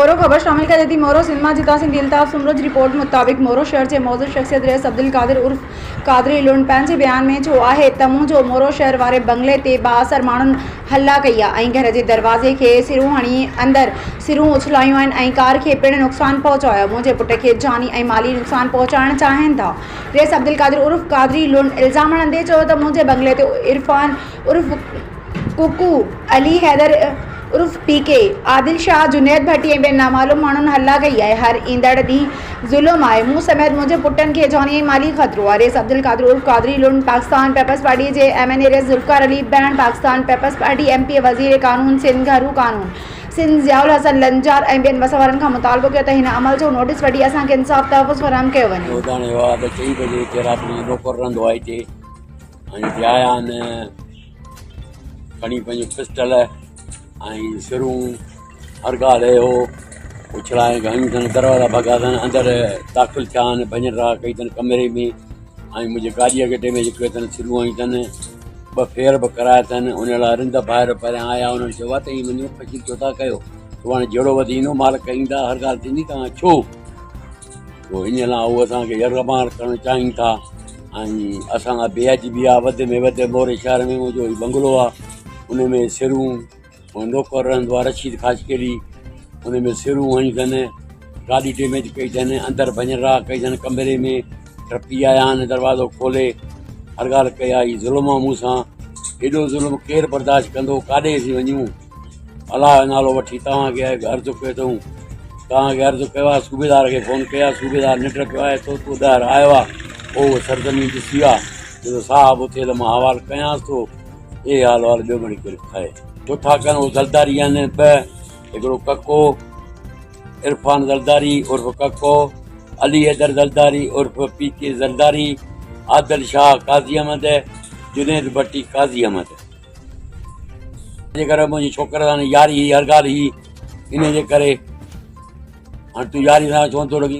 मोरो खबर शामिल कर दी। मोरो सिनेमा जिता सिंह दिलताफ सुमरज रिपोर्ट मुताबिक मोरो शहर से मौजूद शख्सियत रईस अब्दुल कादिर उर्फ कादरी लुंड पंहिंजे बयान में चयो आहे त मुंहिंजो मोरो शहर वारे बंगले ते बाअसर माण्हुनि हल्ला कई आहे ऐं घर जे दरवाज़े खे सिरूं हणी अंदरि सिरूं उछलायूं आहिनि ऐं कार खे पिणु नुक़सानु पहुचायो। मुंहिंजे पुट खे जानी ऐं माली नुक़सानु पहुचाइणु चाहिनि था। रईस अब्दुल कादिर उर्फ कादरी लुंड इल्ज़ाम हणंदे चयो त मुंहिंजे बंगले ते इरफान उर्फ कुकू अली हैदर उर्फ पीके आदिल शाह जुनैद भट्टी ऐं ॿियनि नामालूम माण्हुनि हल्ला कई आहे। हर ईंदड़ ॾींहुं ज़ुल्म आहे। मूं समेत मुंहिंजे पुटनि खे जानी ऐं माली ख़तरो आहे। रईस अब्दुल कादिर उर्फ कादरी लुंड पाकिस्तान पीपल्स पार्टी जे MNA रईस ज़ुल्फ़िकार अली बैन पाकिस्तान पीपल्स पार्टी MP वज़ीर क़ानून सिंध घरू क़ानून सिंध ज़ियाउल हसन लंजार ऐं ॿियनि वसवारनि खां मुतालबो कयो त हिन अमल जो नोटिस वठी असांखे इंसाफ़ तहफ़ुज़ फ़राहम कयो वञे। चई बजे हिते राति जो नौकर रहंदो आहे हिते ऐं हिते आया आहिनि खणी पंहिंजो पिस्टल ऐं सिरूं हर ॻाल्हि हो उछलाए घणियूं अथनि दरवाज़ा भॻा अथनि अंदरि दाख़िल थिया आहिनि भञरा कई अथनि कमरे में ऐं मुंहिंजे गाॾीअ खे में जेके अथनि सिरूं हयूं अथनि 2 फेर बि कराया अथनि। उन लाइ रिंद ॿाहिरि परियां आया उन्हनि चयो आहे त हीअ वञो फसी छो था कयो सुभाणे जहिड़ो वधी ईंदो मालिक ईंदा हर ॻाल्हि थींदी तव्हां छो पोइ इन लाइ उहो असांखे यरमार करणु चाहिनि था ऐं असां लाइ बेअदबी आहे। वधि में वधि मोरे शहर में मुंहिंजो बंगलो आहे उन में सिरूं नौकर रहंदो आहे रशीद खाशकेरी उन में सिरूं हयूं अथनि गाॾी डेमेज कई अथनि अंदरि भञरा कई अथनि कमरे में टपी आया आहिनि दरवाज़ो खोले हर ॻाल्हि कई आहे। हीअ ज़ुल्म आहे मूं सां हेॾो ज़ुल्म केरु बर्दाश्त कंदो काॾे असीं वञूं। अलाह जो नालो वठी तव्हांखे अर्ज़ु कयो अथऊं तव्हांखे अर्ज़ु कयो आहे सूबेदार खे फ़ोन कयो आहे सूबेदार निंड पियो आहे तो ॿुधाएर आयो आहे पोइ सरज़मीन ॾिसी आहे जो साहब उथे त मां हवालु कयांसि थो इहे हाल वाल ॿियो घणी करे खाए चोथा कनि उहे ज़रदारी आहिनि 2 हिकिड़ो कको इरफान ज़रदारी उर्फ़ कको अली हैदर ज़रदारी उर्फ़ पीके ज़रदारी आदिल शाह काज़ी अहमद जुनैद भट्टी काज़ी अहमद जेकर मुंहिंजी छोकिरे सां यारी हर ॻाल्हि ई इन जे करे हाणे तूं यारी सां चवंदो लॻी